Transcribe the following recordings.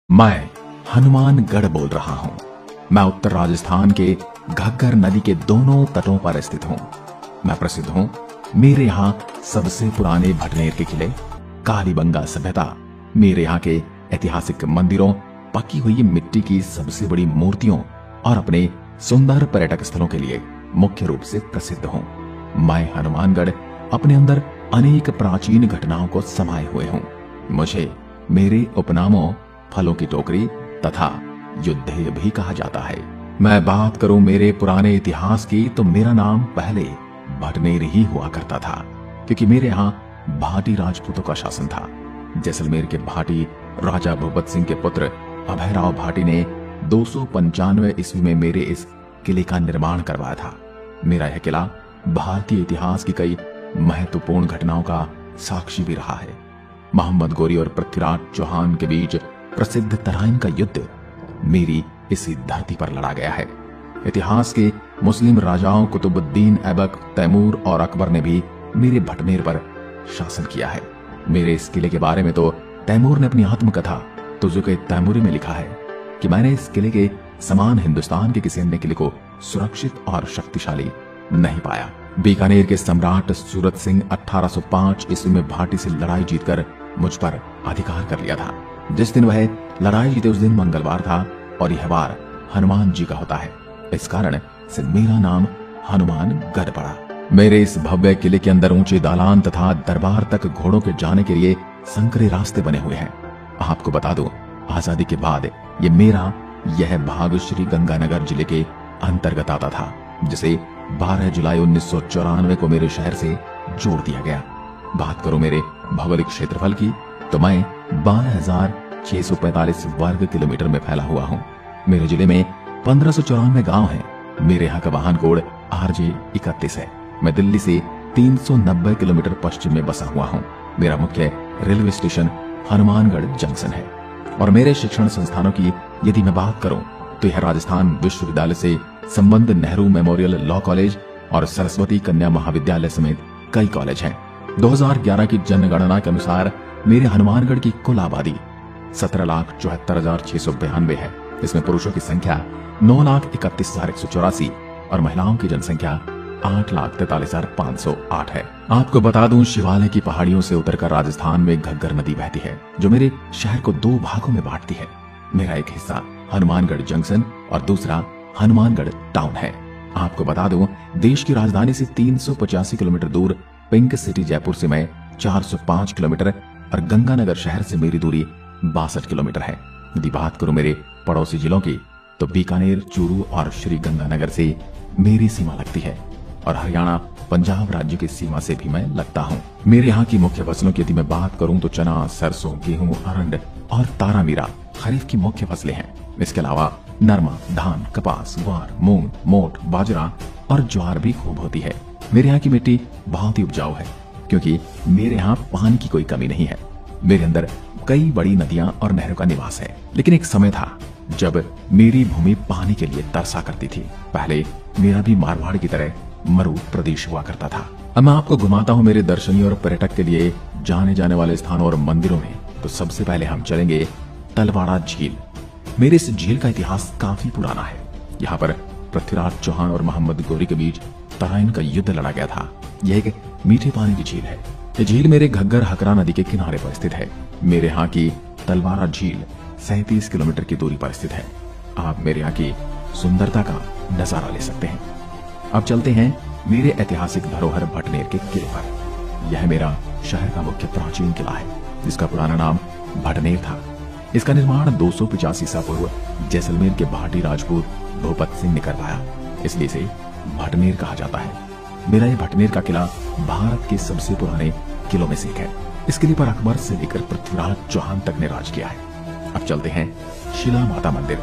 मैं हनुमानगढ़ बोल रहा हूँ। मैं उत्तर राजस्थान के घग्गर नदी के दोनों तटों पर स्थित हूँ। मैं प्रसिद्ध हूँ मेरे यहाँ सबसे पुराने भटनेर के किले, कालीबंगा सभ्यता, मेरे यहाँ के ऐतिहासिक मंदिरों, पकी हुई मिट्टी की सबसे बड़ी मूर्तियों और अपने सुंदर पर्यटक स्थलों के लिए मुख्य रूप से प्रसिद्ध हूँ। मैं हनुमानगढ़ अपने अंदर अनेक प्राचीन घटनाओं को समाये हुए हूँ। मुझे मेरे उपनामों फलों की टोकरी तथा युद्धेय भी कहा जाता है। मैं बात करूं मेरे पुराने इतिहास की तो मेरा नाम पहले भटनेर ही हुआ करता था, क्योंकि मेरे यहाँ भाटी राजपूतों का शासन था। जैसलमेर के भाटी राजा भूपत सिंह के पुत्र अभयराव भाटी ने 295 ईस्वी में मेरे इस किले का निर्माण करवाया था। मेरा यह किला भारतीय इतिहास की कई महत्वपूर्ण घटनाओं का साक्षी भी रहा है। मोहम्मद गोरी और पृथ्वीराज चौहान के बीच प्रसिद्ध तराइन का युद्ध मेरी इसी धरती पर लड़ा गया है। इतिहास के मुस्लिम राजाओं कुतुबुद्दीन ऐबक, तैमूर और अकबर ने भी मेरे भटनेर पर शासन किया है। मेरे इस किले के बारे में तो तैमूर ने अपनी आत्मकथा तुजुक तैमूरी में लिखा है कि मैंने इस किले के समान हिंदुस्तान के किसी अन्य किले को सुरक्षित और शक्तिशाली नहीं पाया। बीकानेर के सम्राट सूरत सिंह 1805 ईस्वी में भाटी से लड़ाई जीतकर मुझ पर अधिकार कर लिया था। जिस दिन वह लड़ाई जीते उस दिन मंगलवार था और यह वार हनुमान जी का होता है। इस कारण से मेरा नाम हनुमानगढ़ पड़ा। मेरे इस भव्य किले के अंदर ऊंचे दालान तथा दरबार तक घोड़ों के जाने के लिए संकरे रास्ते बने हुए हैं। आपको बता दूं, आजादी के बाद यह भाग श्री गंगानगर जिले के अंतर्गत आता था, जिसे 12 जुलाई 1994 को मेरे शहर से जोड़ दिया गया। बात करूं मेरे भौगोलिक क्षेत्रफल की तो मैं 12,645 वर्ग किलोमीटर में फैला हुआ हूँ। मेरे जिले में 1594 गांव हैं। मेरे यहाँ का वाहन कोड RJ 31 है। मैं दिल्ली से 390 किलोमीटर पश्चिम में बसा हुआ हूँ। मेरा मुख्य रेलवे स्टेशन हनुमानगढ़ जंक्शन है। और मेरे शिक्षण संस्थानों की यदि मैं बात करूं तो यह राजस्थान विश्वविद्यालय से संबंध नेहरू मेमोरियल लॉ कॉलेज और सरस्वती कन्या महाविद्यालय समेत कई कॉलेज हैं। 2011 की जनगणना के अनुसार मेरे हनुमानगढ़ की कुल आबादी 17,74,692 है। इसमें पुरुषों की संख्या 9,31,184 और महिलाओं की जनसंख्या 8,43,508 है। आपको बता दूं, शिवालय की पहाड़ियों से उतरकर राजस्थान में घग्गर नदी बहती है, जो मेरे शहर को 2 भागों में बांटती है। मेरा एक हिस्सा हनुमानगढ़ जंक्शन और दूसरा हनुमानगढ़ टाउन है। आपको बता दूं, देश की राजधानी से 385 किलोमीटर दूर पिंक सिटी जयपुर से मैं 405 किलोमीटर और गंगानगर शहर से मेरी दूरी 62 किलोमीटर है। यदि बात करूं मेरे पड़ोसी जिलों की तो बीकानेर, चूरू और श्री गंगानगर से मेरी सीमा लगती है और हरियाणा, पंजाब राज्य की सीमा से भी मैं लगता हूँ। मेरे यहाँ की मुख्य फसलों की यदि मैं बात करूं तो चना, सरसों, गेहूं, अरंड और तारामीरा खरीफ की मुख्य फसलें हैं। इसके अलावा नरमा, धान, कपास, ग्वार, मूंग, मोट, बाजरा और ज्वार भी खूब होती है। मेरे यहाँ की मिट्टी बहुत ही उपजाऊ है, क्योंकि मेरे यहाँ पानी की कोई कमी नहीं है। मेरे अंदर कई बड़ी नदियां और नहरों का निवास है। लेकिन एक समय था जब मेरी भूमि पानी के लिए तरसा करती थी। पहले मेरा भी मारवाड़ की तरह मरु प्रदेश हुआ करता था। अब मैं आपको घुमाता हूँ मेरे दर्शनीय और पर्यटक के लिए जाने जाने वाले स्थानों और मंदिरों में। तो सबसे पहले हम चलेंगे तलवाड़ा झील। मेरे इस झील का इतिहास काफी पुराना है। यहाँ पर पृथ्वीराज चौहान और मोहम्मद गोरी के बीच तराइन का युद्ध लड़ा गया था। यह एक मीठे पानी की झील है। यह झील मेरे घग्गर हकरा नदी के किनारे पर स्थित है। मेरे यहाँ की तलवाड़ा झील 37 किलोमीटर की दूरी पर स्थित है। आप मेरे यहाँ की सुंदरता का नजारा ले सकते हैं। अब चलते हैं मेरे ऐतिहासिक धरोहर भटनेर के किले पर। यह मेरा शहर का मुख्य प्राचीन किला है, जिसका पुराना नाम भटनेर था। इसका निर्माण 285 ईसा पूर्व जैसलमेर के भाटी राजपूत भूपत सिंह ने करवाया, इसलिए इसे भटनेर कहा जाता है। मेरा यह भटनेर का किला भारत के सबसे पुराने किलों में से एक है। इस किले पर अकबर से लेकर पृथ्वीराज चौहान तक ने राज किया है। अब चलते हैं शिला माता मंदिर।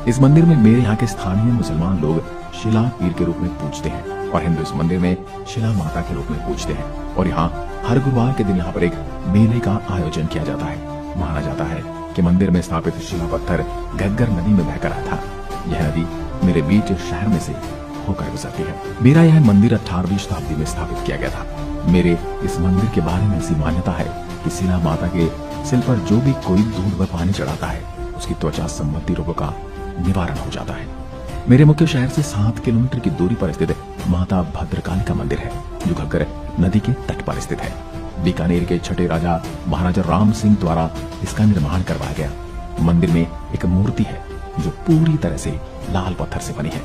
इस मंदिर में मेरे यहाँ के स्थानीय मुसलमान लोग शिला पीर के रूप में पूजते हैं और हिंदू इस मंदिर में शिला माता के रूप में पूजते हैं। और यहाँ हर गुरुवार के दिन यहाँ पर एक मेले का आयोजन किया जाता है। माना जाता है कि मंदिर में स्थापित शिला पत्थर घग्गर नदी में बहकर आया था। यह नदी मेरे बीच शहर में से होकर गुजरती है। मेरा यह मंदिर 18वीं शताब्दी में स्थापित किया गया था। मेरे इस मंदिर के बारे में ऐसी मान्यता है कि शिला माता के सिर पर जो भी कोई दूध व पानी चढ़ाता है उसकी त्वचा संबंधी रोगों का निवारण हो जाता है। मेरे मुख्य शहर से 7 किलोमीटर की दूरी पर स्थित माता भद्रकाली का मंदिर है, जो घग्गर नदी के तट पर स्थित है। बीकानेर के छठे राजा महाराजा राम सिंह द्वारा इसका निर्माण करवाया गया। मंदिर में एक मूर्ति है जो पूरी तरह से लाल पत्थर से बनी है।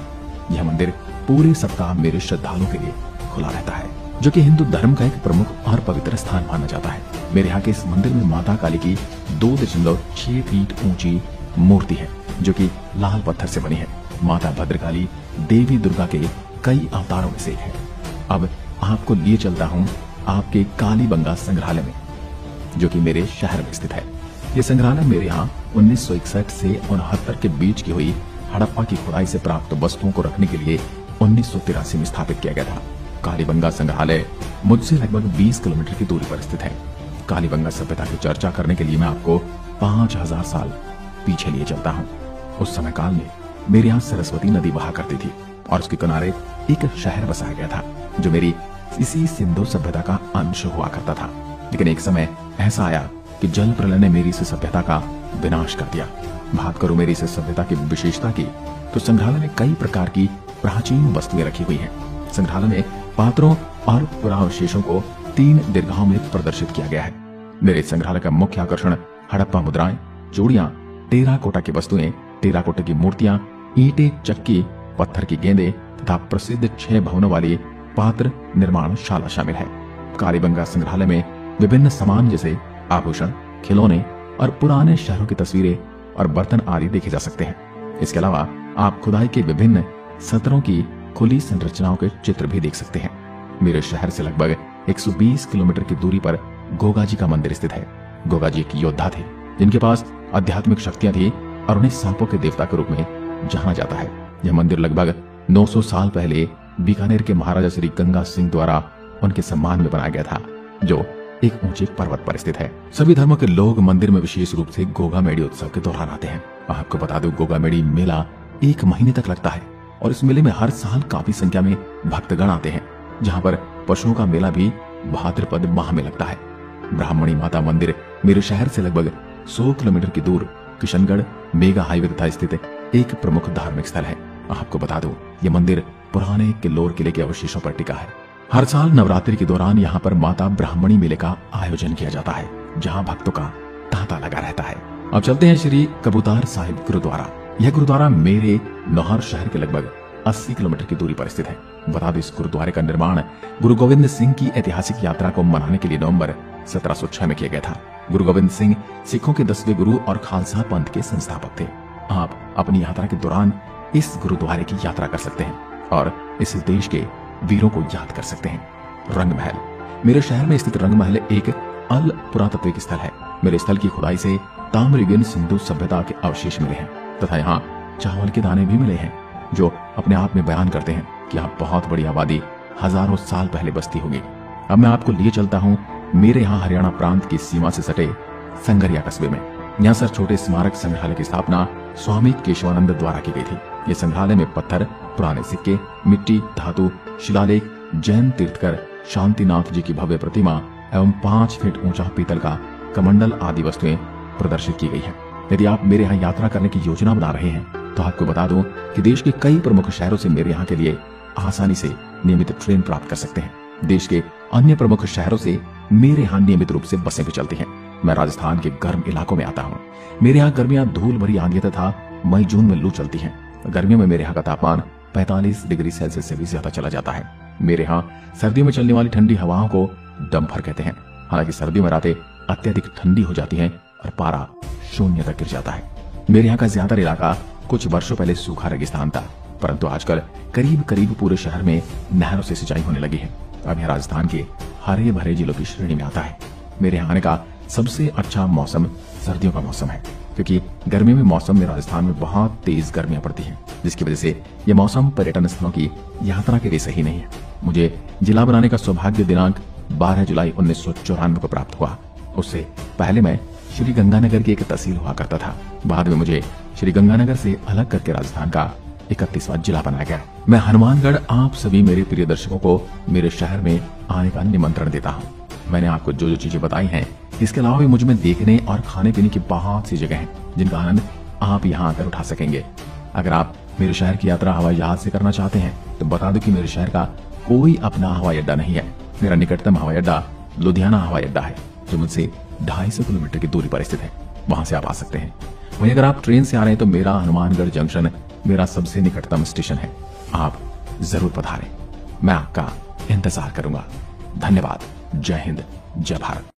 यह मंदिर पूरे सप्ताह मेरे श्रद्धालुओं के लिए खुला रहता है, जो कि हिंदू धर्म का एक प्रमुख और पवित्र स्थान माना जाता है। मेरे यहाँ के इस मंदिर में माता काली की 2.6 फीट ऊंची मूर्ति है, जो कि लाल पत्थर से बनी है। माता भद्रकाली देवी दुर्गा के कई अवतारों में से एक है। अब आपको लिए चलता हूँ आपके कालीबंगा संग्रहालय में, जो कि मेरे शहर में स्थित है। ये संग्रहालय मेरे यहाँ 1961 से 69 के बीच की हुई हड़प्पा की खुदाई से प्राप्त वस्तुओं को रखने के लिए 1983 में स्थापित किया गया था। कालीबंगा संग्रहालय मुझसे लगभग 20 किलोमीटर की दूरी पर स्थित है। कालीबंगा सभ्यता की चर्चा करने के लिए मैं आपको 5000 साल पीछे लिए चलता हूँ। उस समय काल में मेरे यहाँ सरस्वती नदी बहा करती थी और उसके किनारे एक शहर बसाया गया था, जो मेरी इसी सिंधु सभ्यता का अंश हुआ करता था। लेकिन एक समय ऐसा आया कि जल प्रलय ने मेरी इस सभ्यता का विनाश कर दिया। बात करूं मेरी इस सभ्यता की विशेषता की, तो संग्रहालय में कई प्रकार की प्राचीन वस्तुएं रखी हुई हैं। संग्रहालय में पात्रों और पुरावशेषों को 3 दीर्घाओं में प्रदर्शित किया गया है। मेरे संग्रहालय का मुख्य आकर्षण हड़प्पा मुद्राएं, चूड़ियां, टेराकोटा की वस्तुएं, टेराकोटा की मूर्तियां, ईंटें, चक्की, पत्थर की गेंदें तथा प्रसिद्ध 6 भवनों वाली पात्र निर्माण शाला शामिल है। कालीबंगा संग्रहालय में विभिन्न सामान जैसे आभूषण, खिलौने और पुराने शहरों की तस्वीरें और बर्तन आदि देखे जा सकते हैं। इसके अलावा आप खुदाई के विभिन्न सत्रों की खुली संरचनाओं के चित्र भी देख सकते हैं। मेरे शहर से लगभग 120 किलोमीटर की दूरी पर गोगा जी का मंदिर स्थित है। गोगा जी एक योद्धा थे, जिनके पास आध्यात्मिक शक्तियां थी और उन्हें सांपों के देवता के रूप में जाना जाता है। यह मंदिर लगभग 900 साल पहले बीकानेर के महाराजा श्री गंगा सिंह द्वारा उनके सम्मान में बनाया गया था, जो एक ऊंचे पर्वत पर स्थित है। सभी धर्मों के लोग मंदिर में विशेष रूप से गोगा मेड़ी उत्सव के दौरान आते हैं। आपको बता दूं, गोगा मेड़ी मेला 1 महीने तक लगता है और इस मेले में हर साल काफी संख्या में भक्तगण आते हैं, जहाँ पर पशुओं का मेला भी भाद्रपद माह में लगता है। ब्राह्मणी माता मंदिर मेरे शहर से लगभग 100 किलोमीटर की दूर किशनगढ़ मेगा हाईवे तथा स्थित एक प्रमुख धार्मिक स्थल है। आपको बता दूं, यह मंदिर पुराने किल्लोर किले के अवशेषों पर टिका है। हर साल नवरात्रि के दौरान यहाँ पर माता ब्राह्मणी मेले का आयोजन किया जाता है, जहाँ भक्तों का तांता लगा रहता है। अब चलते हैं श्री कबूतर साहिब गुरुद्वारा। यह गुरुद्वारा मेरे नौहर शहर के लगभग 80 किलोमीटर की दूरी पर स्थित है। बता दें, इस गुरुद्वारे का निर्माण गुरु गोविंद सिंह की ऐतिहासिक यात्रा को मनाने के लिए नवंबर 1706 में किया गया था। गुरु गोविंद सिंह सिखों के 10वें गुरु और खालसा पंथ के संस्थापक थे। आप अपनी यात्रा के दौरान इस गुरुद्वारे की यात्रा कर सकते हैं और इस देश के वीरों को याद कर सकते हैं। रंग महल मेरे शहर में स्थित रंग महल एक अल पुरातत्विक स्थल है। मेरे स्थल की खुदाई से ताम्रयुगीन सिंधु सभ्यता के अवशेष मिले हैं तथा यहाँ चावल के दाने भी मिले हैं, जो अपने आप में बयान करते हैं कि यहाँ बहुत बड़ी आबादी हजारों साल पहले बसती होगी। अब मैं आपको लिए चलता हूँ मेरे यहाँ हरियाणा प्रांत की सीमा से सटे संगरिया कस्बे में। यहाँ सर छोटे स्मारक संग्रहालय की स्थापना स्वामी केशवानंद द्वारा की गई थी। ये संग्रहालय में पत्थर, पुराने सिक्के, मिट्टी, धातु, शिलालेख, जैन तीर्थकर, शांतिनाथ जी की भव्य प्रतिमा एवं 5 फीट ऊंचा पीतल का कमंडल आदि वस्तुएं प्रदर्शित की गई हैं। यदि आप मेरे यहाँ यात्रा करने की योजना बना रहे हैं तो आपको बता दूं कि देश के कई प्रमुख शहरों से मेरे यहाँ के लिए आसानी से नियमित ट्रेन प्राप्त कर सकते हैं। देश के अन्य प्रमुख शहरों से मेरे यहाँ नियमित रूप से बसें भी चलती हैं। मैं राजस्थान के गर्म इलाकों में आता हूँ। मेरे यहाँ गर्मियाँ धूल भरी आंधियां तथा मई जून में लू चलती हैं। गर्मियों में मेरे यहाँ का तापमान 45 डिग्री सेल्सियस से भी ज्यादा चला जाता है। मेरे यहाँ सर्दियों में चलने वाली ठंडी हवाओं को डम्फर कहते हैं। हालांकि सर्दियों में रातें अत्यधिक ठंडी हो जाती हैं और पारा 0 तक गिर जाता है। मेरे यहाँ का ज्यादातर इलाका कुछ वर्षों पहले सूखा रेगिस्तान था, परंतु आजकल करीब करीब पूरे शहर में नहरों से सिंचाई होने लगी है। अब यह राजस्थान के हरे भरे जिलों की श्रेणी में आता है। मेरे यहाँ आने का सबसे अच्छा मौसम सर्दियों का मौसम है, क्योंकि गर्मी में मौसम में राजस्थान में बहुत तेज गर्मियां पड़ती हैं, जिसकी वजह से यह मौसम पर्यटन स्थलों की यात्रा के लिए सही नहीं है। मुझे जिला बनाने का सौभाग्य दिनांक 12 जुलाई 1994 को प्राप्त हुआ। उससे पहले मैं श्री गंगानगर की एक तहसील हुआ करता था। बाद में मुझे श्री गंगानगर से अलग करके राजस्थान का 31वां जिला बनाया गया। मैं हनुमानगढ़ आप सभी मेरे प्रिय दर्शकों को मेरे शहर में आने का निमंत्रण देता हूँ। मैंने आपको जो जो चीजें बताई हैं, इसके अलावा भी मुझ में देखने और खाने पीने की बहुत सी जगह हैं, जिनका आनंद आप यहाँ आकर उठा सकेंगे। अगर आप मेरे शहर की यात्रा हवाई जहाज से करना चाहते हैं तो बता दो कि मेरे शहर का कोई अपना हवाई अड्डा नहीं है। मेरा निकटतम हवाई अड्डा लुधियाना हवाई अड्डा है, जो मुझसे 250 किलोमीटर की दूरी पर स्थित है। वहां से आप आ सकते हैं। वहीं अगर आप ट्रेन से आ रहे हैं तो मेरा हनुमानगढ़ जंक्शन मेरा सबसे निकटतम स्टेशन है। आप जरूर पधारें, मैं आपका इंतजार करूंगा। धन्यवाद। जय हिंद, जय भारत।